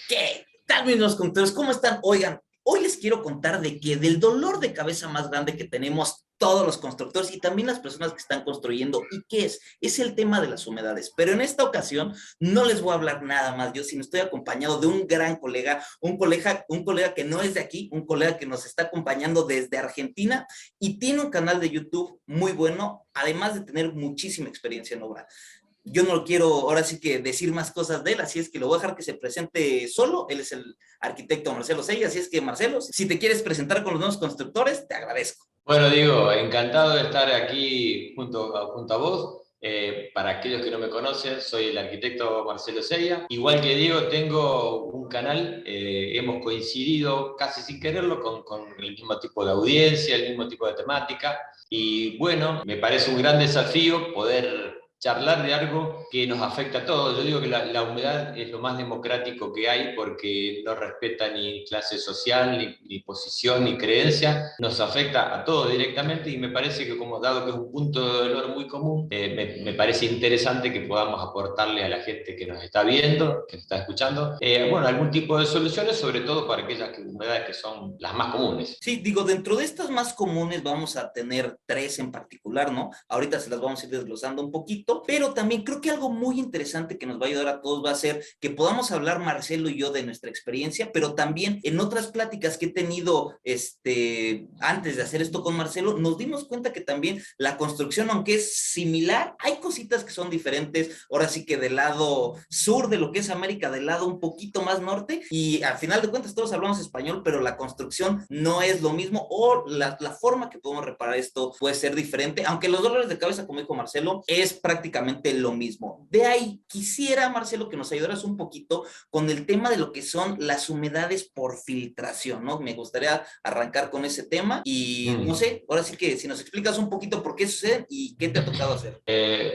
¿Qué tal, mis nuevos conductores? ¿Cómo están? Oigan, hoy les quiero contar de que del dolor de cabeza más grande que tenemos todos los constructores y también las personas que están construyendo, ¿y qué es? Es el tema de las humedades. Pero en esta ocasión no les voy a hablar nada más yo, sino estoy acompañado de un gran colega, un colega que no es de aquí, un colega que nos está acompañando desde Argentina y tiene un canal de YouTube muy bueno, además de tener muchísima experiencia en obra. Yo no quiero ahora sí que decir más cosas de él, así es que lo voy a dejar que se presente solo. Él es el arquitecto Marcelo Sey, así es que Marcelo, si te quieres presentar con los nuevos constructores, te agradezco. Bueno, Diego, encantado de estar aquí junto a vos. Para aquellos que no me conocen, soy el arquitecto Marcelo Seya. Igual que Diego, tengo un canal, hemos coincidido casi sin quererlo con el mismo tipo de audiencia, el mismo tipo de temática. Y bueno, me parece un gran desafío poder charlar de algo que nos afecta a todos. Yo digo que la humedad es lo más democrático que hay porque no respeta ni clase social, ni posición, ni creencia. Nos afecta a todos directamente y me parece que como dado que es un punto de dolor muy común, me parece interesante que podamos aportarle a la gente que nos está viendo, que nos está escuchando, bueno, algún tipo de soluciones, sobre todo para aquellas humedades que son las más comunes. Sí, digo, dentro de estas más comunes vamos a tener tres en particular, ¿no? Ahorita se las vamos a ir desglosando un poquito, pero también creo que algo muy interesante que nos va a ayudar a todos va a ser que podamos hablar Marcelo y yo de nuestra experiencia, pero también en otras pláticas que he tenido antes de hacer esto con Marcelo, nos dimos cuenta que también la construcción, aunque es similar, hay cositas que son diferentes, ahora sí que del lado sur de lo que es América, del lado un poquito más norte, y al final de cuentas todos hablamos español, pero la construcción no es lo mismo, o la forma que podemos reparar esto puede ser diferente, aunque los dolores de cabeza, como dijo Marcelo, es prácticamente lo mismo. De ahí quisiera, Marcelo, que nos ayudaras un poquito con el tema de lo que son las humedades por filtración, ¿no? Me gustaría arrancar con ese tema y no Mm. sé, ahora sí que si nos explicas un poquito por qué suceden y qué te ha tocado hacer.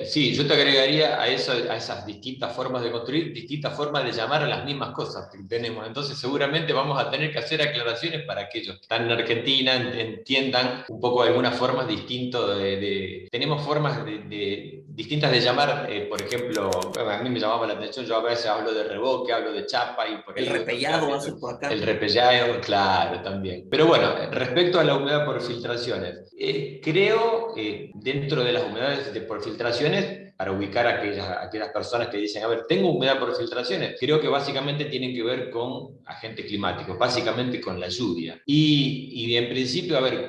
Sí, yo te agregaría a esas distintas formas de construir, distintas formas de llamar a las mismas cosas que tenemos. Entonces, seguramente vamos a tener que hacer aclaraciones para aquellos que están en Argentina, entiendan un poco algunas formas distintas tenemos formas distintas de llamar, por ejemplo, bueno, a mí me llamaba la atención, yo a veces hablo de revoque, hablo de chapa y por El ahí otros que repellado hablen hace por el acá. repellado, claro, también. Pero bueno, respecto a la humedad por filtraciones, creo dentro de las humedades por filtraciones, para ubicar a aquellas personas que dicen, a ver, tengo humedad por filtraciones, creo que básicamente tienen que ver con agentes climáticos, básicamente con la lluvia. Y en principio, a ver,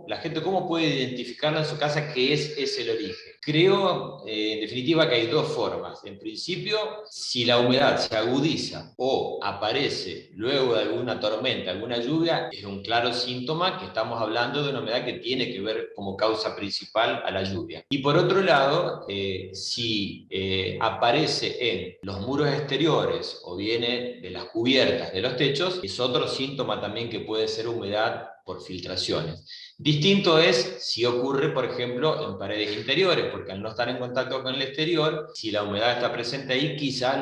la gente cómo puede identificarla en su casa qué es el origen? Creo, en definitiva, que hay dos formas. En principio, si la humedad se agudiza o aparece luego de alguna tormenta, alguna lluvia, es un claro síntoma que estamos hablando de una humedad que tiene que ver como causa principal a la lluvia. Y por otro lado, si aparece en los muros exteriores o viene de las cubiertas de los techos, es otro síntoma también que puede ser humedad por filtraciones. Distinto es si ocurre, por ejemplo, en paredes interiores, porque al no estar en contacto con el exterior, si la humedad está presente ahí, quizás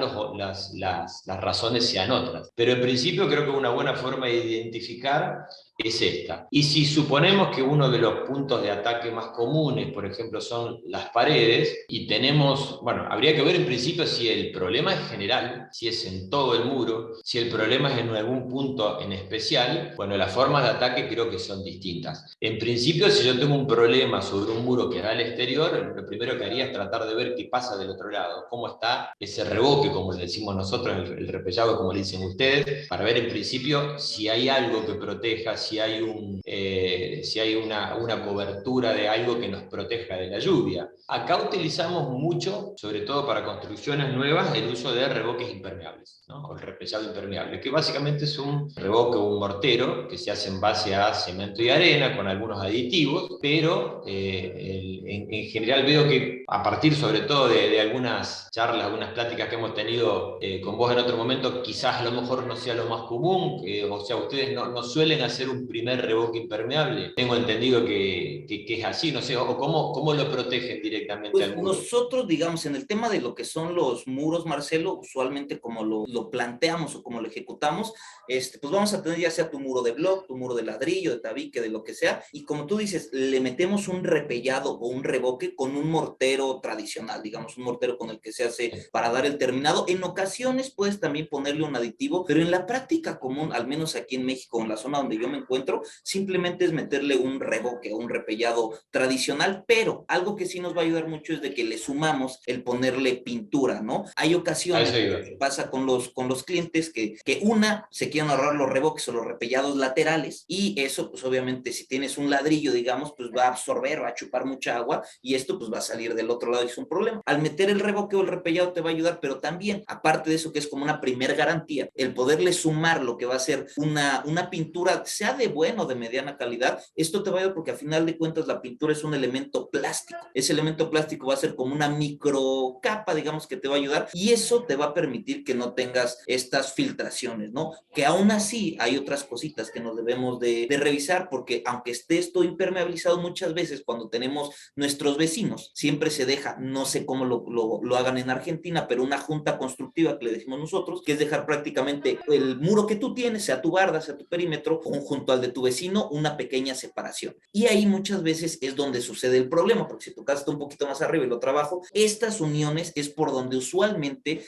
las razones sean otras. Pero en principio creo que una buena forma de identificar es esta. Y si suponemos que uno de los puntos de ataque más comunes, por ejemplo, son las paredes, y tenemos, bueno, habría que ver en principio si el problema es general, si es en todo el muro, si el problema es en algún punto en especial, bueno, las formas de ataque creo que son distintas. En principio, si yo tengo un problema sobre un muro que da al exterior, lo primero que haría es tratar de ver qué pasa del otro lado, cómo está ese revoque, como le decimos nosotros, el repellado, como le dicen ustedes, para ver en principio si hay algo que proteja, si hay una cobertura de algo que nos proteja de la lluvia. Acá utilizamos mucho, sobre todo para construcciones nuevas, el uso de revoques impermeables, ¿no? O el repellado impermeable, que básicamente es un revoque o un mortero que se hace en base a cemento y arena con algunos aditivos, pero en general veo que a partir sobre todo de algunas charlas, algunas pláticas que hemos tenido con vos en otro momento, quizás a lo mejor no sea lo más común, o sea, ustedes no suelen hacer un primer revoque impermeable. Tengo entendido que es así, no sé, o cómo lo protegen directamente Pues al muro. nosotros, digamos, en el tema de lo que son los muros, Marcelo, usualmente como lo planteamos o como lo ejecutamos, pues vamos a tener ya sea tu muro de bloc, tu muro de ladrillo, de tabique, de lo que sea, y como tú dices, le metemos un repellado o un revoque con un mortero tradicional, digamos, un mortero con el que se hace para dar el terminado. En ocasiones puedes también ponerle un aditivo, pero en la práctica común, al menos aquí en México, en la zona donde yo me encuentro, simplemente es meterle un revoque o un repellado tradicional, pero algo que sí nos va a ayudar mucho es de que le sumamos el ponerle pintura, ¿no? Hay A ocasiones eso iba. que pasa con los clientes que una, se quieren ahorrar los revoques o los repellados laterales y eso, pues obviamente, si tienes un ladrillo, digamos, pues va a absorber, va a chupar mucha agua y esto pues va a salir del otro lado y es un problema. Al meter el revoque o el repellado te va a ayudar, pero también, aparte de eso que es como una primer garantía, el poderle sumar lo que va a ser una pintura, sea de buena o de mediana calidad, esto te va a ayudar porque al final de cuentas la pintura es un elemento plástico. Ese elemento plástico va a ser como una micro capa, digamos, que te va a ayudar y eso te va a permitir que no tengas estas filtraciones, ¿no? Que aún así hay otras cositas que nos debemos de revisar porque aunque esté esto impermeabilizado muchas veces cuando tenemos nuestros vecinos, siempre se deja, no sé cómo lo hagan en Argentina, pero una junta constructiva que le decimos nosotros, que es dejar prácticamente el muro que tú tienes, sea tu barda, sea tu perímetro, junto al de tu vecino, una pequeña separación. Y ahí muchas veces es donde sucede el problema, porque si tu casa está un poquito más arriba y lo trabajo, estas uniones es por donde usualmente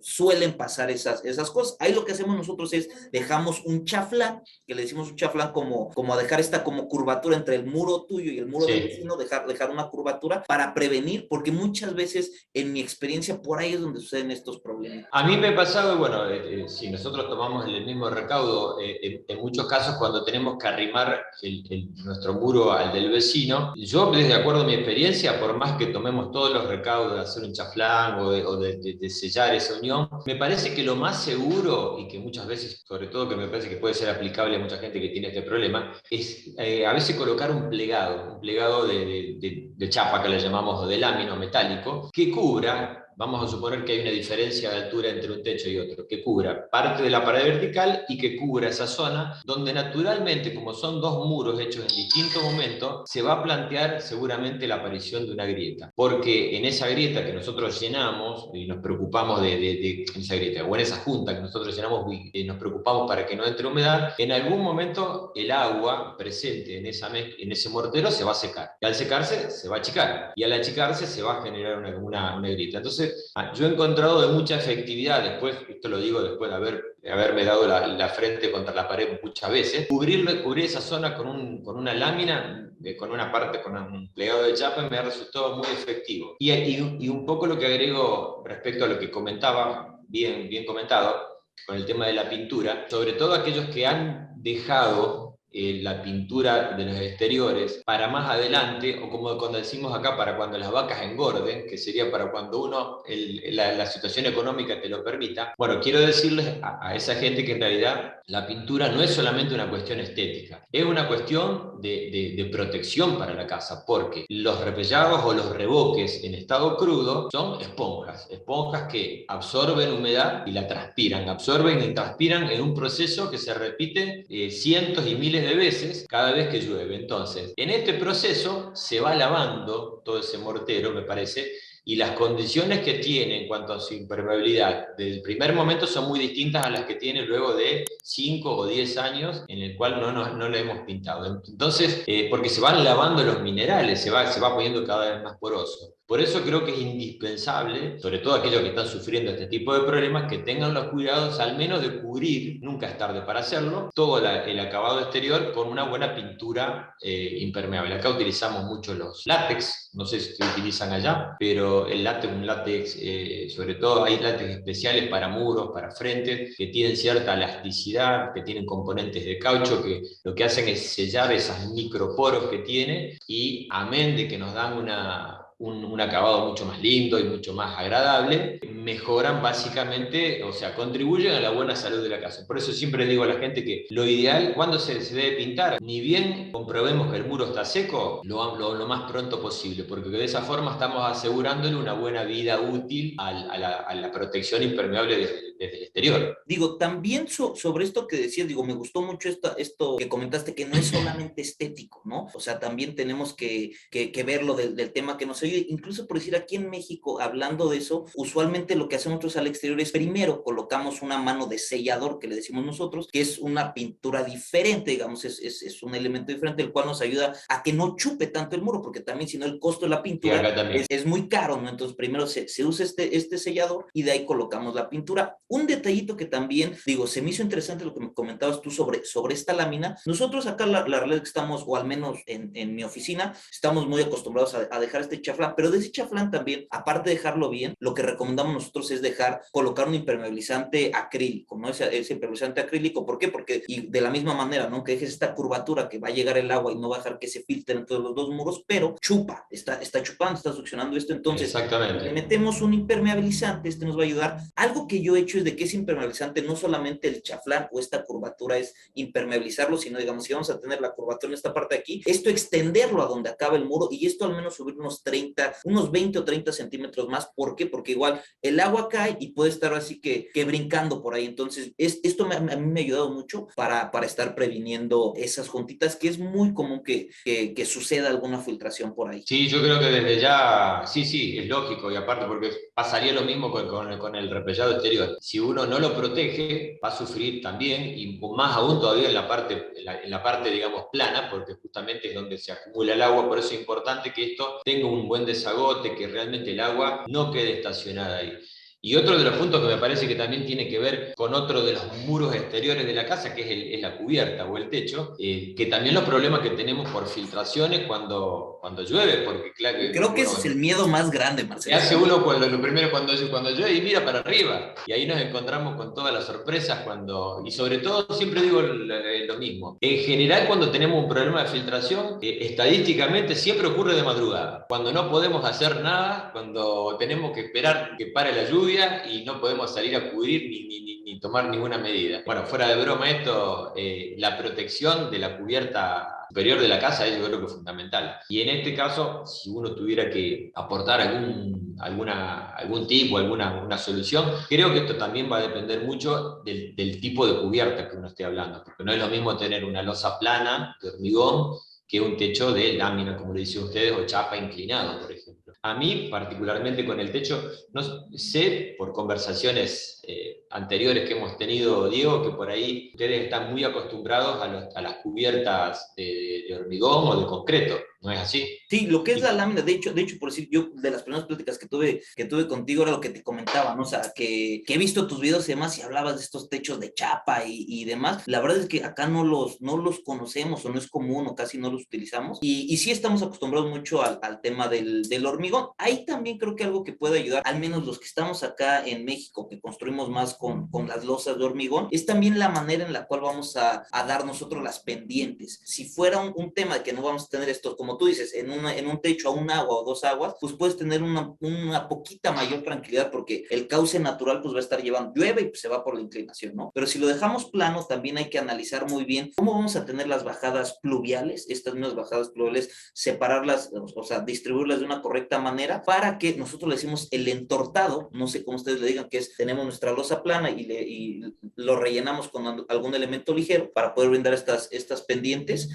suelen pasar esas cosas. Ahí lo que hacemos nosotros es dejamos un chaflán, que le decimos un chaflán como a dejar esta como curvatura entre el muro tuyo y el muro del Sí. vecino, dejar una curvatura para prevenir, porque muchas veces en mi experiencia por ahí es donde suceden estos problemas. A mí me ha pasado, bueno, si nosotros tomamos el mismo recaudo, en muchos casos cuando tenemos que arrimar nuestro muro al del vecino, yo desde acuerdo a mi experiencia, por más que tomemos todos los recaudos de hacer un chaflán o de sellar esa unión, me parece que lo más seguro y que muchas veces, sobre todo que me parece que puede ser aplicable a mucha gente que tiene este problema, es a veces colocar un plegado de chapa que le llamamos o de lámina metálico, que cubra. Vamos a suponer que hay una diferencia de altura entre un techo y otro, que cubra parte de la pared vertical y que cubra esa zona donde naturalmente, como son dos muros hechos en distintos momentos, se va a plantear seguramente la aparición de una grieta. Porque en esa grieta que nosotros llenamos y nos preocupamos en esa grieta, o en esa junta que nosotros llenamos y nos preocupamos para que no entre humedad, en algún momento el agua presente en ese mortero se va a secar. Y al secarse se va a achicar. Y al achicarse se va a generar una grieta. Entonces, yo he encontrado de mucha efectividad, después, esto lo digo después de haberme dado la frente contra la pared muchas veces, cubrir esa zona con una lámina, con una parte, con un plegado de chapa, me ha resultado muy efectivo. Y un poco lo que agrego respecto a lo que comentaba, bien comentado, con el tema de la pintura, sobre todo aquellos que han dejado la pintura de los exteriores para más adelante, o como cuando decimos acá, para cuando las vacas engorden, que sería para cuando la situación económica te lo permita. Bueno, quiero decirles a esa gente que en realidad la pintura no es solamente una cuestión estética, es una cuestión de protección para la casa, porque los repellados o los revoques en estado crudo son esponjas que absorben humedad y la transpiran, absorben y transpiran en un proceso que se repite cientos y miles de veces cada vez que llueve. Entonces, en este proceso se va lavando todo ese mortero, me parece, y las condiciones que tiene en cuanto a su impermeabilidad desde el primer momento son muy distintas a las que tiene luego de 5 o 10 años en el cual no le hemos pintado. Entonces, porque se van lavando los minerales, se va poniendo cada vez más poroso. Por eso creo que es indispensable, sobre todo aquellos que están sufriendo este tipo de problemas, que tengan los cuidados al menos de cubrir, nunca es tarde para hacerlo, todo el acabado exterior con una buena pintura impermeable. Acá utilizamos mucho los látex, no sé si se utilizan allá, pero un látex, sobre todo hay látex especiales para muros, para frentes, que tienen cierta elasticidad, que tienen componentes de caucho, que lo que hacen es sellar esos microporos que tiene y amén de que nos dan un acabado mucho más lindo y mucho más agradable, mejoran básicamente, o sea, contribuyen a la buena salud de la casa. Por eso siempre digo a la gente que lo ideal, cuando se debe pintar, ni bien comprobemos que el muro está seco, lo más pronto posible, porque de esa forma estamos asegurándole una buena vida útil a la protección impermeable desde el exterior. Digo, también sobre esto que decías, digo, me gustó mucho esto que comentaste, que no es solamente estético, ¿no? O sea, también tenemos que verlo del tema que nos ayude. Incluso por decir, aquí en México, hablando de eso, usualmente lo que hacemos nosotros al exterior es primero colocamos una mano de sellador, que le decimos nosotros, que es una pintura diferente, digamos, es un elemento diferente, el cual nos ayuda a que no chupe tanto el muro, porque también si no el costo de la pintura es muy caro, ¿no? Entonces primero se usa este sellador y de ahí colocamos la pintura. Un detallito que también, digo, se me hizo interesante lo que me comentabas tú sobre esta lámina. Nosotros acá la realidad que estamos, o al menos en mi oficina, estamos muy acostumbrados a dejar este chaflán, pero de ese chaflán también, aparte de dejarlo bien, lo que recomendamos nosotros es colocar un impermeabilizante acrílico, ¿no? Ese impermeabilizante acrílico, ¿por qué? Porque y de la misma manera, ¿no? Que dejes esta curvatura que va a llegar el agua y no va a dejar que se filtre entre los dos muros, pero chupa, está chupando, está succionando esto, entonces le metemos un impermeabilizante, nos va a ayudar. Algo que yo he hecho es de que ese impermeabilizante no solamente el chaflán o esta curvatura es impermeabilizarlo, sino digamos, si vamos a tener la curvatura en esta parte de aquí, esto extenderlo a donde acaba el muro y esto al menos subir unos 20 o 30 centímetros más. ¿Por qué? Porque igual el agua cae y puede estar así que brincando por ahí. Entonces, esto a mí me ha ayudado mucho para estar previniendo esas juntitas, que es muy común que suceda alguna filtración por ahí. Sí, yo creo que desde ya, sí, es lógico, y aparte porque pasaría lo mismo con el repellado exterior. Si uno no lo protege, va a sufrir también, y más aún todavía en la parte, digamos, plana, porque justamente es donde se acumula el agua, por eso es importante que esto tenga un buen desagote, que realmente el agua no quede estacionada ahí. Y otro de los puntos que me parece que también tiene que ver con otro de los muros exteriores de la casa, que es la cubierta o el techo, que también los problemas que tenemos por filtraciones cuando llueve, porque claro que creo que ese es el miedo más grande, que Marcelo. hace uno lo primero cuando llueve y mira para arriba, y ahí nos encontramos con todas las sorpresas y sobre todo siempre digo lo mismo, en general cuando tenemos un problema de filtración, estadísticamente siempre ocurre de madrugada, cuando no podemos hacer nada, cuando tenemos que esperar que pare la lluvia y no podemos salir a cubrir ni tomar ninguna medida. Bueno, fuera de broma esto, la protección de la cubierta superior de la casa es yo creo que fundamental. Y en este caso, si uno tuviera que aportar algún tipo, alguna solución, creo que esto también va a depender mucho del tipo de cubierta que uno esté hablando, porque no es lo mismo tener una losa plana de hormigón que un techo de lámina, como le dicen ustedes, o chapa inclinado, por ejemplo. A mí, particularmente con el techo, no sé por conversaciones anteriores que hemos tenido, Diego, que por ahí ustedes están muy acostumbrados a las cubiertas de hormigón o de concreto, ¿no es así? Sí, lo que es la lámina, de hecho, por decir, yo de las primeras pláticas que tuve contigo era lo que te comentaba, ¿no? O sea, que he visto tus videos y demás y hablabas de estos techos de chapa y demás. La verdad es que acá no los conocemos o no es común o casi no los utilizamos y sí estamos acostumbrados mucho al tema del hormigón. Ahí también creo que algo que puede ayudar, al menos los que estamos acá en México, que construimos más con las losas de hormigón, es también la manera en la cual vamos a dar nosotros las pendientes. Si fuera un tema de que no vamos a tener esto, como tú dices, en un techo a un agua o dos aguas, pues puedes tener una poquita mayor tranquilidad porque el cauce natural pues va a estar llevando, llueve y pues se va por la inclinación, ¿no? Pero si lo dejamos plano, también hay que analizar muy bien cómo vamos a tener las bajadas pluviales, estas mismas bajadas pluviales, separarlas, o sea, distribuirlas de una correcta manera para que nosotros le decimos el entortado, no sé cómo ustedes le digan, que es, tenemos nuestra losa plana y lo rellenamos con algún elemento ligero para poder brindar estas pendientes,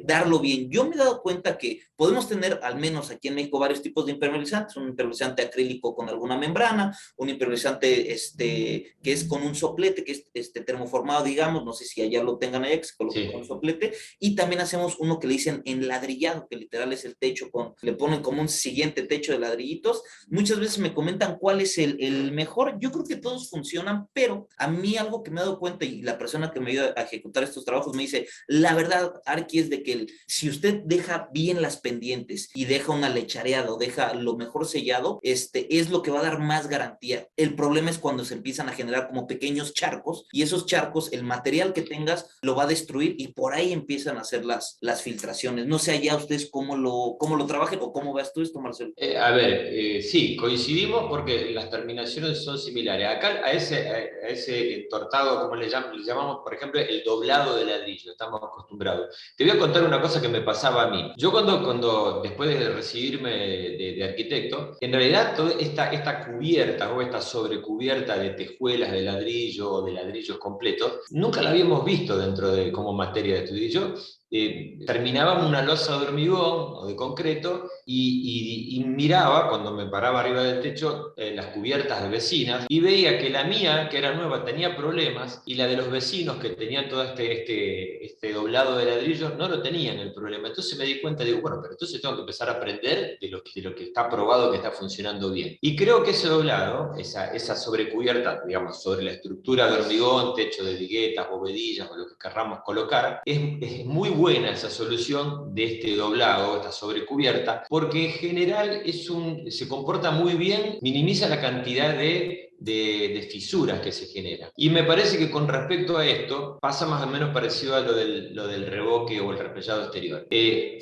darlo bien. Yo me he dado cuenta que podemos tener, al menos aquí en México, varios tipos de impermeabilizantes, un impermeabilizante acrílico con alguna membrana, un impermeabilizante que es con un soplete, que es termoformado, digamos, no sé si allá lo tengan allá, que se coloca con un soplete, y también hacemos uno que le dicen enladrillado, que literal es el techo, le ponen como un siguiente techo de ladrillitos. Muchas veces me comentan cuál es el mejor, yo creo que todos funcionan, pero a mí algo que me he dado cuenta y la persona que me ayuda a ejecutar estos trabajos me dice, la verdad, Arqui, es de que si usted deja bien las pendientes y deja una lechareada o deja lo mejor sellado, es lo que va a dar más garantía. El problema es cuando se empiezan a generar como pequeños charcos y esos charcos, el material que tengas lo va a destruir y por ahí empiezan a hacer las filtraciones. No sé allá ustedes cómo lo trabajen o cómo ves tú esto, Marcelo. A ver, sí, coincidimos porque las terminaciones son similares. Acá a ese tortado, como le llamamos, por ejemplo, el doblado de ladrillo, estamos acostumbrados. Te voy a contar una cosa que me pasaba pasaba a mí. Yo cuando después de recibirme de arquitecto, en realidad toda esta cubierta o esta sobrecubierta de tejuelas de ladrillo o de ladrillos completos, nunca la habíamos visto dentro de como materia de estudio. Yo terminábamos una losa de hormigón o de concreto y miraba, cuando me paraba arriba del techo, las cubiertas de vecinas y veía que la mía, que era nueva, tenía problemas y la de los vecinos que tenían todo este doblado de ladrillos no lo tenían el problema. Entonces me di cuenta, digo, bueno, pero entonces tengo que empezar a aprender de lo que está probado que está funcionando bien. Y creo que ese doblado, esa sobrecubierta, digamos, sobre la estructura de hormigón, techo de viguetas, bovedillas o lo que querramos colocar, es muy buena esa solución de este doblado, esta sobrecubierta, porque en general se comporta muy bien, minimiza la cantidad de fisuras que se generan. Y me parece que con respecto a esto, pasa más o menos parecido a lo del revoque o el repellado exterior.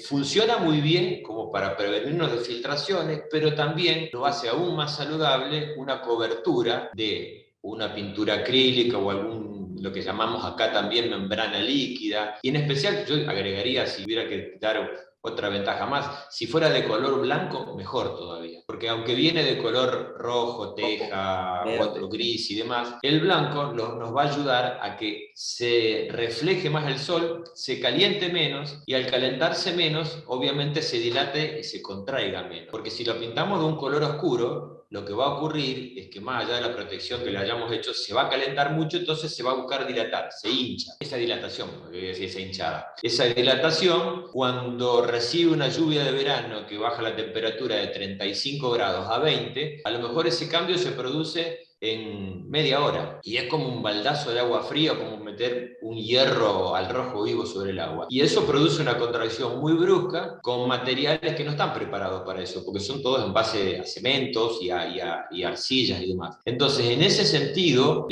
Funciona muy bien como para prevenirnos de filtraciones, pero también lo hace aún más saludable una cobertura de una pintura acrílica o lo que llamamos acá también membrana líquida, y en especial yo agregaría, si hubiera que dar otra ventaja más, si fuera de color blanco, mejor todavía, porque aunque viene de color rojo, teja, o gris y demás, el blanco nos va a ayudar a que se refleje más el sol, se caliente menos, y al calentarse menos, obviamente se dilate y se contraiga menos, porque si lo pintamos de un color oscuro, lo que va a ocurrir es que más allá de la protección que le hayamos hecho, se va a calentar mucho, entonces se va a buscar dilatar, se hincha. Esa dilatación, porque voy a decir esa hinchada. Esa dilatación, cuando recibe una lluvia de verano que baja la temperatura de 35 grados a 20, a lo mejor ese cambio se produce en media hora. Y es como un baldazo de agua fría, como meter un hierro al rojo vivo sobre el agua. Y eso produce una contracción muy brusca con materiales que no están preparados para eso, porque son todos en base a cementos y a arcillas y demás. Entonces, en ese sentido,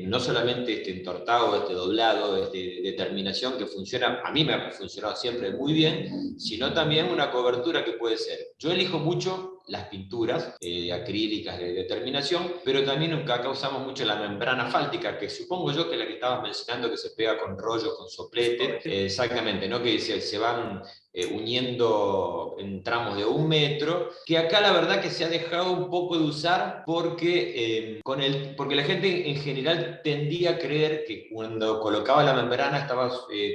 no solamente este entortado, este doblado, este determinación que funciona, a mí me ha funcionado siempre muy bien, sino también una cobertura que puede ser. Yo elijo mucho las pinturas acrílicas de determinación, pero también acá usamos mucho la membrana fáltica, que supongo yo que la que estabas mencionando, que se pega con rollos, con soplete, exactamente, ¿no? Que se van uniendo en tramos de 1 metro, que acá la verdad que se ha dejado un poco de usar porque la gente en general tendía a creer que cuando colocaba la membrana estaba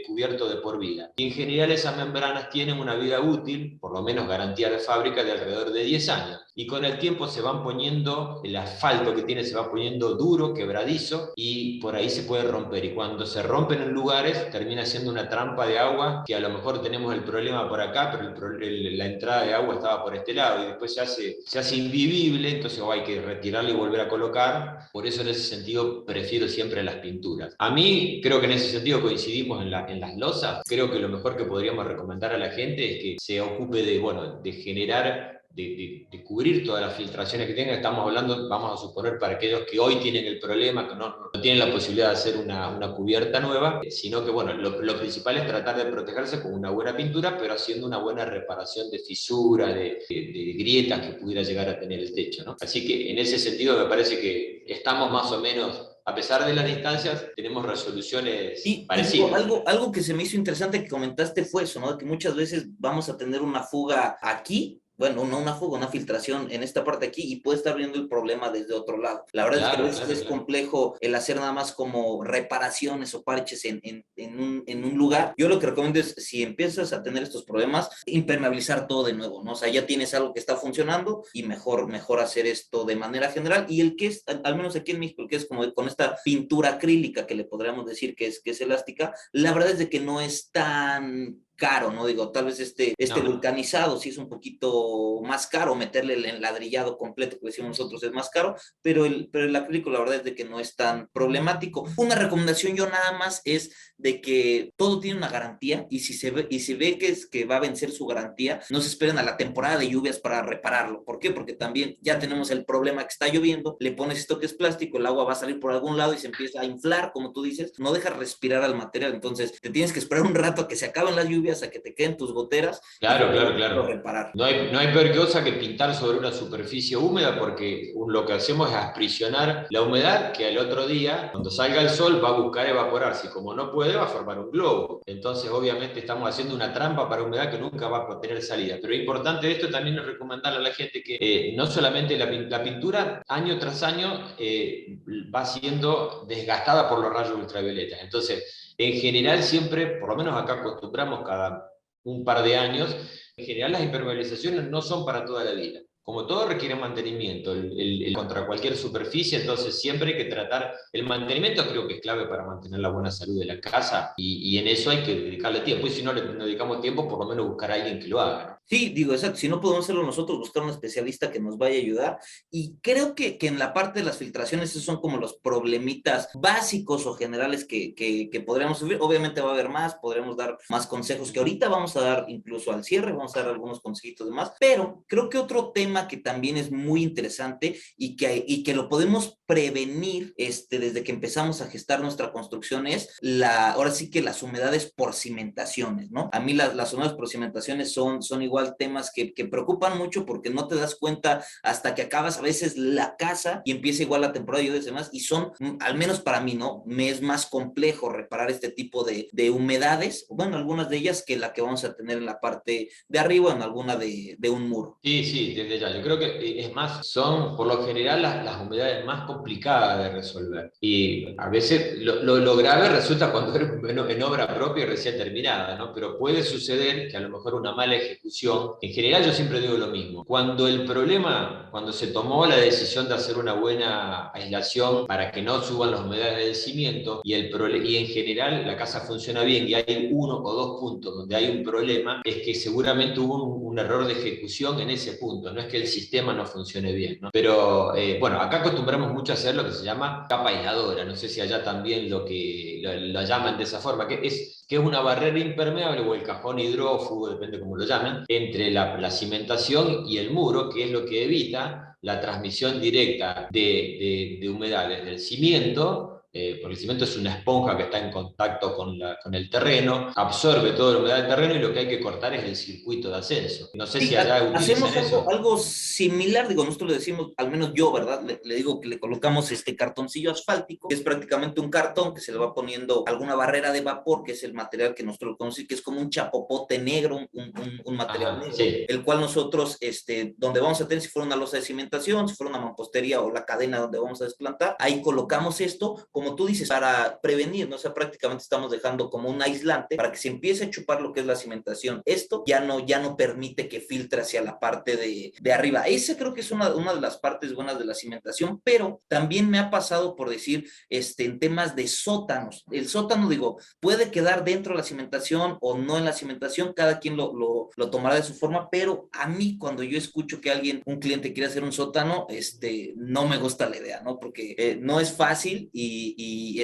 cubierto de por vida. Y en general esas membranas tienen una vida útil, por lo menos garantía de fábrica, de alrededor de 10 años. Y con el tiempo se van poniendo, el asfalto que tiene se va poniendo duro, quebradizo, y por ahí se puede romper. Y cuando se rompen en lugares, termina siendo una trampa de agua, que a lo mejor tenemos el problema por acá, pero la entrada de agua estaba por este lado, y después se hace invivible, entonces hay que retirarla y volver a colocar. Por eso en ese sentido prefiero siempre las pinturas. A mí creo que en ese sentido coincidimos en las losas. Creo que lo mejor que podríamos recomendar a la gente es que se ocupe de generar, de cubrir todas las filtraciones que tengan. Estamos hablando, vamos a suponer, para aquellos que hoy tienen el problema, que no tienen la posibilidad de hacer una cubierta nueva, sino que bueno, lo principal es tratar de protegerse con una buena pintura, pero haciendo una buena reparación de fisuras, de grietas que pudiera llegar a tener el techo, ¿no? Así que en ese sentido me parece que estamos más o menos, a pesar de las distancias, tenemos resoluciones parecidas. Algo que se me hizo interesante que comentaste fue eso, ¿no? Que muchas veces vamos a tener una fuga aquí, bueno, no una fuga, una filtración en esta parte aquí, y puede estar viendo el problema desde otro lado. La verdad es que a veces es complejo el hacer nada más como reparaciones o parches en un lugar. Yo lo que recomiendo es, si empiezas a tener estos problemas, impermeabilizar todo de nuevo, ¿no? O sea, ya tienes algo que está funcionando y mejor hacer esto de manera general. Y el que es, al menos aquí en México, el que es como con esta pintura acrílica que le podríamos decir que es elástica, la verdad es de que no es tan caro, ¿no? Digo, tal vez este vulcanizado sí es un poquito más caro, meterle el enladrillado completo que decimos nosotros es más caro, pero el acrílico la verdad es de que no es tan problemático. Una recomendación yo nada más es de que todo tiene una garantía, y si se ve que va a vencer su garantía, no se esperen a la temporada de lluvias para repararlo. ¿Por qué? Porque también ya tenemos el problema que está lloviendo, le pones esto que es plástico, el agua va a salir por algún lado y se empieza a inflar, como tú dices, no deja respirar al material, entonces te tienes que esperar un rato a que se acaben las lluvias lluvias, a que te queden tus goteras y Claro, claro, poderlo claro. reparar. No hay peor cosa que pintar sobre una superficie húmeda porque lo que hacemos es aprisionar la humedad que al otro día, cuando salga el sol, va a buscar evaporarse. Y como no puede, va a formar un globo. Entonces, obviamente, estamos haciendo una trampa para humedad que nunca va a tener salida. Pero lo importante de esto también es recomendarle a la gente que no solamente la pintura, año tras año, va siendo desgastada por los rayos ultravioletas. Entonces, en general, siempre, por lo menos acá acostumbramos cada un par de años. En general, las impermeabilizaciones no son para toda la vida. Como todo requiere mantenimiento, contra cualquier superficie, entonces siempre hay que tratar, el mantenimiento creo que es clave para mantener la buena salud de la casa y en eso hay que dedicarle tiempo y si no le dedicamos tiempo, por lo menos buscar a alguien que lo haga, ¿no? Sí, digo, exacto, si no podemos hacerlo nosotros, buscar un especialista que nos vaya a ayudar. Y creo que en la parte de las filtraciones, esos son como los problemitas básicos o generales que podríamos sufrir. Obviamente va a haber más, podremos dar más consejos que ahorita vamos a dar incluso al cierre, vamos a dar algunos consejitos de más, pero creo que otro tema que también es muy interesante y que lo podemos prevenir desde que empezamos a gestar nuestra construcción es ahora sí que las humedades por cimentaciones, ¿no? A mí las humedades por cimentaciones son igual temas que preocupan mucho porque no te das cuenta hasta que acabas a veces la casa y empieza igual la temporada de lluvias y demás, y son, al menos para mí, ¿no? Me es más complejo reparar este tipo de humedades, bueno, algunas de ellas que la que vamos a tener en la parte de arriba, en alguna de un muro. Sí, sí, desde ya. Yo creo que es más, son por lo general las humedades más complicadas de resolver. Y a veces lo grave resulta cuando eres en obra propia y recién terminada, ¿no? Pero puede suceder que a lo mejor una mala ejecución, en general yo siempre digo lo mismo. Cuando se tomó la decisión de hacer una buena aislación para que no suban las humedades del cimiento y en general la casa funciona bien y hay uno o dos puntos donde hay un problema, es que seguramente hubo un error de ejecución en ese punto, no es que el sistema no funcione bien, ¿no? Pero bueno, acá acostumbramos mucho a hacer lo que se llama capa aisladora, no sé si allá también lo llaman de esa forma, que es una barrera impermeable o el cajón hidrófugo, depende cómo lo llaman, entre la cimentación y el muro, que es lo que evita la transmisión directa de humedades del cimiento, porque el cimiento es una esponja que está en contacto con el terreno, absorbe toda la humedad del terreno y lo que hay que cortar es el circuito de ascenso. No sé Sí, si allá utilizan hacemos algo, eso. algo similar, digo, nosotros le decimos, al menos yo, ¿verdad? Le digo que le colocamos este cartoncillo asfáltico, que es prácticamente un cartón que se le va poniendo alguna barrera de vapor, que es el material que nosotros conocemos, que es como un chapopote negro, un material Ajá, negro, sí. el cual nosotros, donde vamos a tener, si fuera una losa de cimentación, si fuera una mampostería o la cadena donde vamos a desplantar, ahí colocamos esto, como tú dices, para prevenir, ¿no? O sea, prácticamente estamos dejando como un aislante para que se empiece a chupar lo que es la cimentación. Esto ya no permite que filtre hacia la parte de arriba. Esa creo que es una de las partes buenas de la cimentación, pero también me ha pasado por decir, en temas de sótanos. El sótano, digo, puede quedar dentro de la cimentación o no en la cimentación, cada quien lo tomará de su forma, pero a mí cuando yo escucho que un cliente quiere hacer un sótano, no me gusta la idea, ¿no? Porque no es fácil y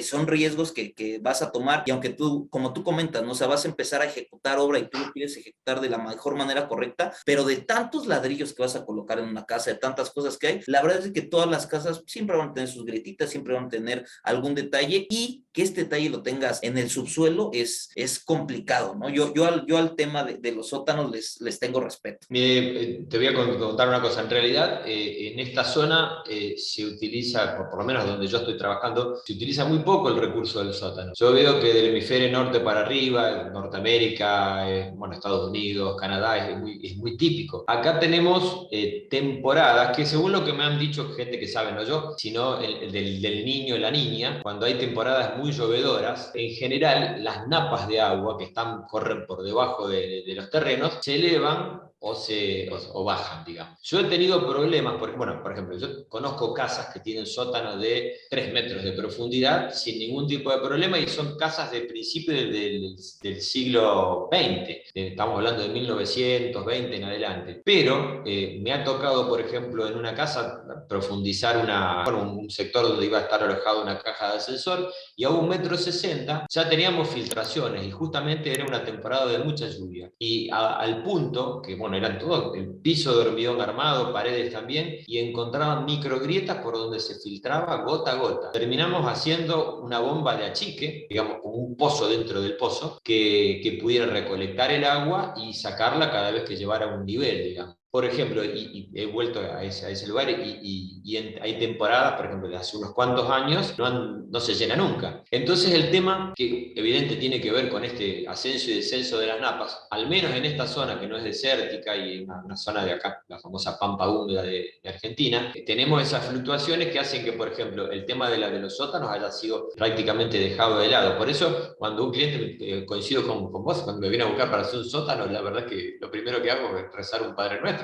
son riesgos que vas a tomar y aunque tú, como tú comentas, ¿no? O sea, vas a empezar a ejecutar obra y tú lo quieres ejecutar de la mejor manera correcta, pero de tantos ladrillos que vas a colocar en una casa, de tantas cosas que hay, la verdad es que todas las casas siempre van a tener sus grietitas, siempre van a tener algún detalle y que este detalle lo tengas en el subsuelo es complicado, ¿no? Yo al tema de los sótanos les tengo respeto. Te voy a contar una cosa. En realidad, en esta zona se utiliza, por lo menos donde yo estoy trabajando, se utiliza muy poco el recurso del sótano. Yo veo que del hemisferio norte para arriba, Norteamérica, bueno, Estados Unidos, Canadá, es muy típico. Acá tenemos temporadas que, según lo que me han dicho gente que sabe, no yo, sino del niño y la niña, cuando hay temporadas muy llovedoras, en general las napas de agua que corren por debajo de los terrenos se elevan o bajan, digamos. Yo he tenido problemas, bueno, por ejemplo, yo conozco casas que tienen sótanos de 3 metros de profundidad sin ningún tipo de problema y son casas de principio del siglo XX. Estamos hablando de 1920 en adelante. Pero me ha tocado, por ejemplo, en una casa profundizar un sector donde iba a estar alojada una caja de ascensor y a 1,60 m ya teníamos filtraciones y justamente era una temporada de mucha lluvia. Y al punto que, bueno, eran todo el piso de hormigón armado, paredes también, y encontraban microgrietas por donde se filtraba gota a gota. Terminamos haciendo una bomba de achique, digamos, como un pozo dentro del pozo, que pudiera recolectar el agua y sacarla cada vez que llevara un nivel, digamos. Por ejemplo, y he vuelto a ese lugar hay temporadas, por ejemplo, de hace unos cuantos años, no se llena nunca. Entonces el tema, que evidente tiene que ver con este ascenso y descenso de las napas, al menos en esta zona que no es desértica y una zona de acá, la famosa pampa húmeda de Argentina, tenemos esas fluctuaciones que hacen que, por ejemplo, el tema de los sótanos haya sido prácticamente dejado de lado. Por eso, cuando un cliente, coincido con vos, cuando me viene a buscar para hacer un sótano, la verdad es que lo primero que hago es rezar un Padre Nuestro.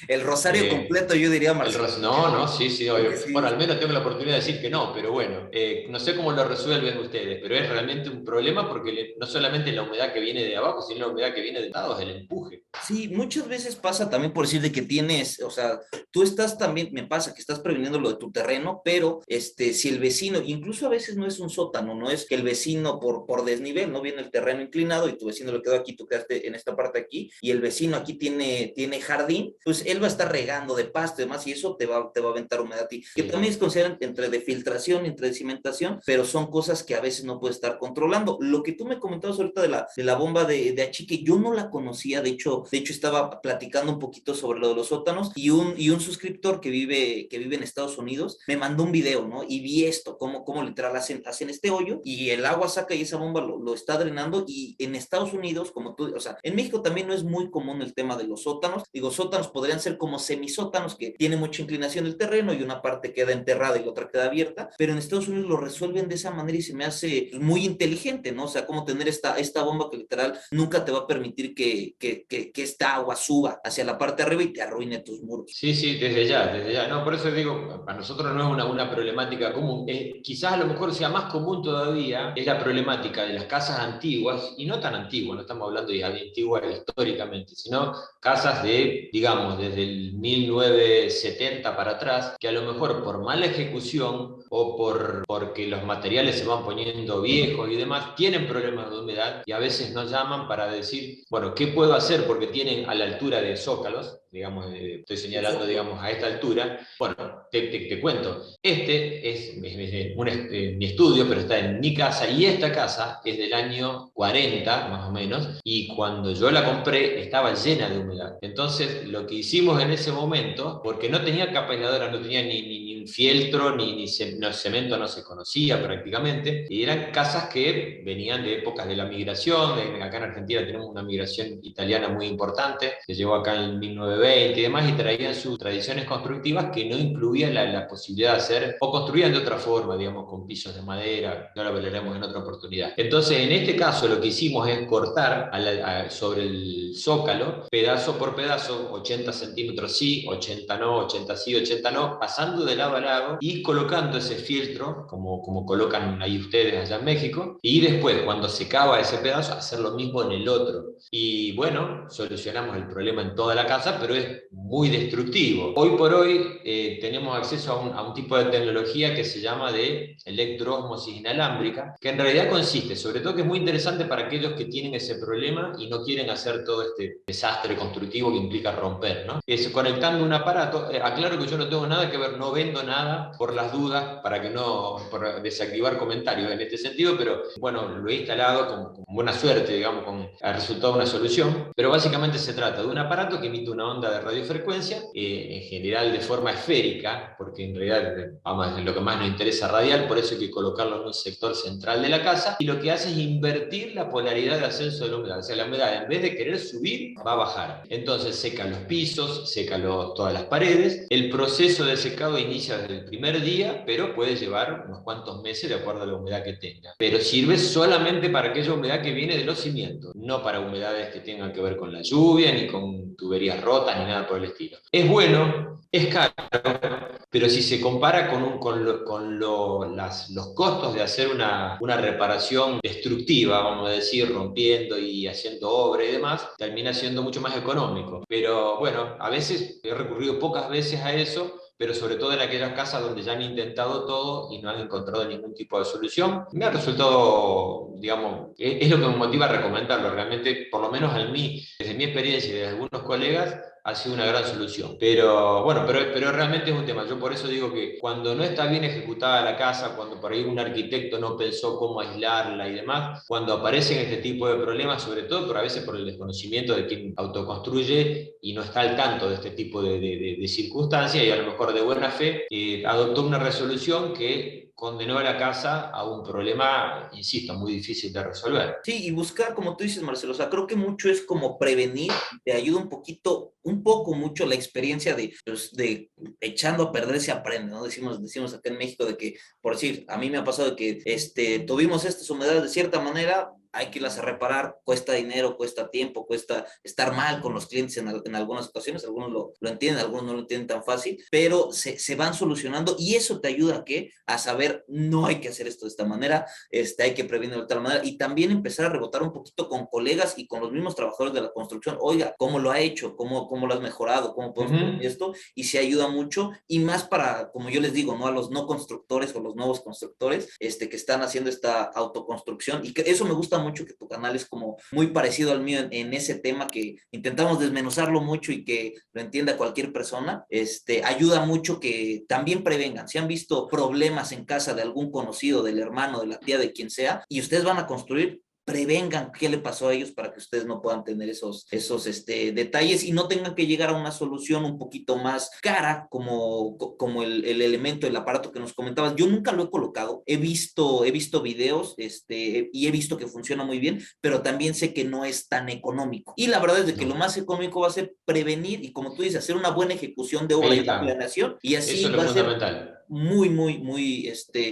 El rosario completo, yo diría, Marcelo. No, sí, obvio. Sí. Bueno, al menos tengo la oportunidad de decir que no, pero bueno, no sé cómo lo resuelven ustedes, pero es realmente un problema porque no solamente la humedad que viene de abajo, sino la humedad que viene de lados, el empuje. Sí, muchas veces pasa también por decir de que tienes, o sea, tú estás también, me pasa que estás previniendo lo de tu terreno, pero si el vecino, incluso a veces no es un sótano, no es que el vecino por desnivel, no viene el terreno inclinado y tu vecino le quedó aquí, tú quedaste en esta parte aquí, y el vecino aquí tiene jardín, pues él va a estar regando de pasto y demás, y eso te va a aventar humedad a ti, que también es considerado entre de filtración, entre de cimentación, pero son cosas que a veces no puedes estar controlando. Lo que tú me comentabas ahorita de la bomba de achique, yo no la conocía, de hecho estaba platicando un poquito sobre lo de los sótanos y un suscriptor que vive en Estados Unidos me mandó un video, ¿no? Y vi esto, cómo literal hacen este hoyo y el agua saca y esa bomba lo está drenando, y en Estados Unidos, como tú, o sea, en México también no es muy común el tema de los sótanos. Digo, sótanos podrían ser como semisótanos, que tiene mucha inclinación el terreno y una parte queda enterrada y la otra queda abierta, pero en Estados Unidos lo resuelven de esa manera y se me hace muy inteligente, ¿no? O sea, como tener esta bomba que literal nunca te va a permitir que esta agua suba hacia la parte de arriba y te arruine tus muros. Sí, desde ya. No, por eso digo, para nosotros no es una problemática común. Quizás a lo mejor sea más común todavía, es la problemática de las casas antiguas, y no tan antiguas, no estamos hablando de antiguas históricamente, sino casas de, digamos, desde el 1970 para atrás, que a lo mejor por mala ejecución o porque los materiales se van poniendo viejos y demás, tienen problemas de humedad y a veces nos llaman para decir, bueno, ¿qué puedo hacer? Porque tienen a la altura de zócalos, digamos, estoy señalando, digamos, a esta altura. Bueno, te cuento, este es mi estudio, pero está en mi casa, y esta casa es del año 40, más o menos, y cuando yo la compré estaba llena de humedad. Entonces, lo que hicimos en ese momento, porque no tenía capa aisladora, no tenía ni un fieltro, cemento no se conocía prácticamente, y eran casas que venían de épocas de la migración. Acá en Argentina tenemos una migración italiana muy importante, se llevó acá en 1920 y demás, y traían sus tradiciones constructivas que no incluían la posibilidad de hacer, o construían de otra forma, digamos, con pisos de madera. Ya lo hablaremos en otra oportunidad. Entonces, en este caso, lo que hicimos es cortar sobre el zócalo, pedazo por pedazo, 80 centímetros sí, 80 no, 80 sí, 80 no, pasando de lado a lado y colocando ese fieltro, como colocan ahí ustedes allá en México, y después, cuando secaba ese pedazo, hacer lo mismo en el otro. Y bueno, solucionamos el problema en toda la casa, pero es muy destructivo. Hoy por hoy tenemos acceso a un tipo de tecnología que se llama de electroosmosis inalámbrica, que en realidad consiste, sobre todo, que es muy interesante para aquellos que tienen ese problema y no quieren hacer todo este desastre constructivo que implica romper, ¿no? Es conectando un aparato. Aclaro que yo no tengo nada que ver, no vendo nada por las dudas, para que no, por desactivar comentarios en este sentido, pero bueno, lo he instalado con buena suerte, digamos, ha resultado una solución, pero básicamente se trata de un aparato que emite una onda de radiofrecuencia, en general de forma esférica, porque en realidad vamos, lo que más nos interesa radial, por eso hay que colocarlo en un sector central de la casa, y lo que hace es invertir la polaridad de ascenso de la humedad. O sea, la humedad, en vez de querer subir, va a bajar. Entonces seca los pisos, seca todas las paredes. El proceso de secado inicia desde el primer día, pero puede llevar unos cuantos meses de acuerdo a la humedad que tenga. Pero sirve solamente para aquella humedad que viene de los cimientos, no para humedades que tengan que ver con la lluvia, ni con tuberías rotas, ni nada por el estilo. Es bueno, es caro, pero si se compara los costos de hacer una reparación destructiva, vamos a decir, rompiendo y haciendo obra y demás, termina siendo mucho más económico. Pero bueno, a veces he recurrido pocas veces a eso, pero sobre todo en aquellas casas donde ya han intentado todo y no han encontrado ningún tipo de solución. Me ha resultado, digamos, es lo que me motiva a recomendarlo. Realmente, por lo menos a mí, desde mi experiencia y de algunos colegas, ha sido una gran solución. Pero bueno, pero realmente es un tema. Yo por eso digo que cuando no está bien ejecutada la casa, cuando por ahí un arquitecto no pensó cómo aislarla y demás, cuando aparecen este tipo de problemas, sobre todo por a veces por el desconocimiento de quien autoconstruye y no está al tanto de este tipo de circunstancias y a lo mejor de buena fe, adoptó una resolución que condenó a la casa a un problema, insisto, muy difícil de resolver. Sí, y buscar, como tú dices, Marcelo, o sea, creo que mucho es como prevenir, te ayuda un poquito, un poco mucho la experiencia de, pues, de echando a perder se aprende, ¿no? Decimos acá en México de que, por decir, a mí me ha pasado de que tuvimos estas humedades de cierta manera, hay que irlas a reparar, cuesta dinero, cuesta tiempo, cuesta estar mal con los clientes en algunas ocasiones, algunos lo entienden, algunos no lo entienden tan fácil, pero se van solucionando y eso te ayuda a ¿qué? A saber, no hay que hacer esto de esta manera, hay que prevenir de tal manera y también empezar a rebotar un poquito con colegas y con los mismos trabajadores de la construcción, oiga, ¿cómo lo ha hecho? ¿Cómo lo has mejorado? ¿Cómo podemos prevenir esto? Y se ayuda mucho y más para, como yo les digo, ¿no? A los no constructores o los nuevos constructores que están haciendo esta autoconstrucción y que eso me gusta mucho que tu canal es como muy parecido al mío en ese tema que intentamos desmenuzarlo mucho y que lo entienda cualquier persona, ayuda mucho que también prevengan, si han visto problemas en casa de algún conocido, del hermano, de la tía, de quien sea, y ustedes van a construir, prevengan qué le pasó a ellos para que ustedes no puedan tener esos detalles y no tengan que llegar a una solución un poquito más cara como el elemento, el aparato que nos comentabas. Yo nunca lo he colocado, he visto videos y he visto que funciona muy bien, pero también sé que no es tan económico. Y la verdad es de que lo más económico va a ser prevenir y como tú dices, hacer una buena ejecución de obra Ahí y una está. planeación y Eso así es lo va a ser fundamental. muy,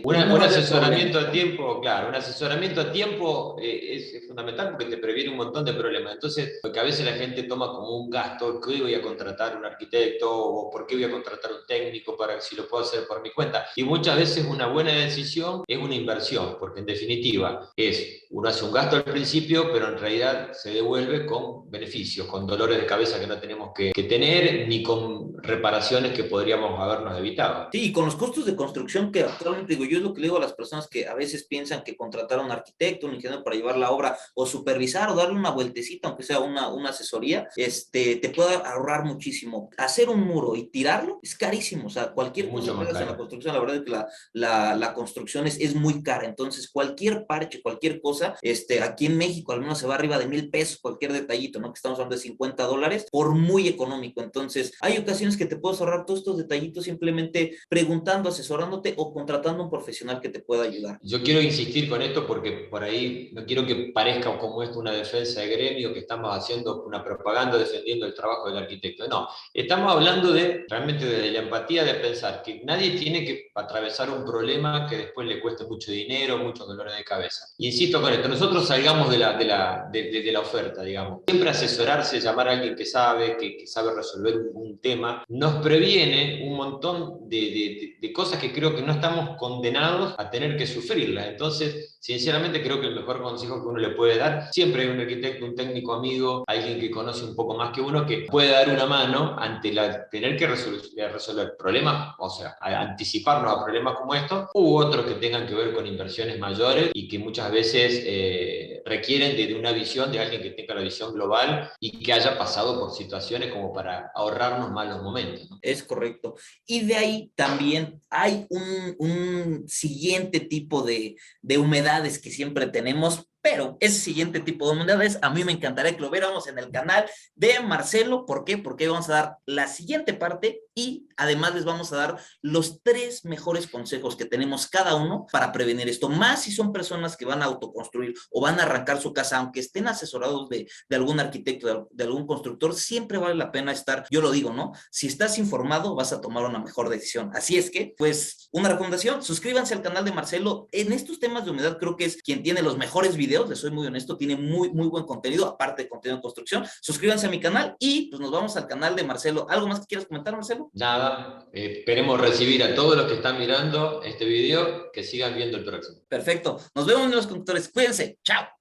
pues no Un va a haber asesoramiento problema. a tiempo, claro, un asesoramiento a tiempo es fundamental porque te previene un montón de problemas. Entonces, porque a veces la gente toma como un gasto, ¿qué voy a contratar un arquitecto? ¿O por qué voy a contratar un técnico para si lo puedo hacer por mi cuenta? Y muchas veces una buena decisión es una inversión, porque en definitiva uno hace un gasto al principio, pero en realidad se devuelve con beneficios, con dolores de cabeza que no tenemos que tener, ni con reparaciones que podríamos habernos evitado. Sí, y con los costos de construcción que actualmente digo, yo es lo que le digo a las personas que a veces piensan que contratar a un arquitecto, un ingeniero para llevar la obra o supervisar o darle una vueltecita, aunque sea una asesoría, te puede ahorrar muchísimo. Hacer un muro y tirarlo es carísimo, o sea, Es cualquier cosa mucho que más hagas en la caro. construcción, la verdad es que la construcción es muy cara, entonces cualquier parche, cualquier cosa, aquí en México al menos se va arriba de 1,000 pesos, cualquier detallito, ¿no? Que estamos hablando de $50, por muy económico, entonces hay ocasiones que te puedes ahorrar todos estos detallitos simplemente preguntando, asesorándote o contratando a un profesional que te pueda ayudar. Yo quiero insistir con esto porque por ahí no quiero que parezca como esto una defensa de gremio, que estamos haciendo una propaganda defendiendo el trabajo del arquitecto. No, estamos hablando de realmente de la empatía, de pensar que nadie tiene que atravesar un problema que después le cueste mucho dinero, muchos dolores de cabeza. Y insisto con esto, nosotros salgamos de la oferta, digamos. Siempre asesorarse, llamar a alguien que sabe resolver un tema, nos previene un montón de cosas que creo que no estamos condenados a tener que sufrirlas. Entonces, sinceramente creo que el mejor consejo que uno le puede dar, siempre hay un arquitecto, un técnico amigo, alguien que conoce un poco más que uno, que puede dar una mano ante tener que resolver problemas, o sea, anticiparnos a problemas como estos, u otros que tengan que ver con inversiones mayores y que muchas veces requieren de una visión de alguien que tenga la visión global y que haya pasado por situaciones como para ahorrarnos malos momentos, ¿no? Es correcto. Y de ahí también hay un siguiente tipo de humedades que siempre tenemos, pero ese siguiente tipo de humedades a mí me encantaría que lo viéramos en el canal de Marcelo. ¿Por qué? Porque vamos a dar la siguiente parte y además les vamos a dar los 3 mejores consejos que tenemos cada uno para prevenir esto. Más si son personas que van a autoconstruir o van a arrancar su casa, aunque estén asesorados de algún arquitecto, de algún constructor, siempre vale la pena estar, yo lo digo, ¿no? Si estás informado, vas a tomar una mejor decisión. Así es que, pues, una recomendación, suscríbanse al canal de Marcelo. En estos temas de humedad creo que es quien tiene los mejores videos, les soy muy honesto, tiene muy buen contenido, aparte de contenido de construcción. Suscríbanse a mi canal y pues nos vamos al canal de Marcelo. ¿Algo más que quieras comentar, Marcelo? Nada, esperemos recibir a todos los que están mirando este video, que sigan viendo el próximo. Perfecto. Nos vemos en los conductores. Cuídense. Chao.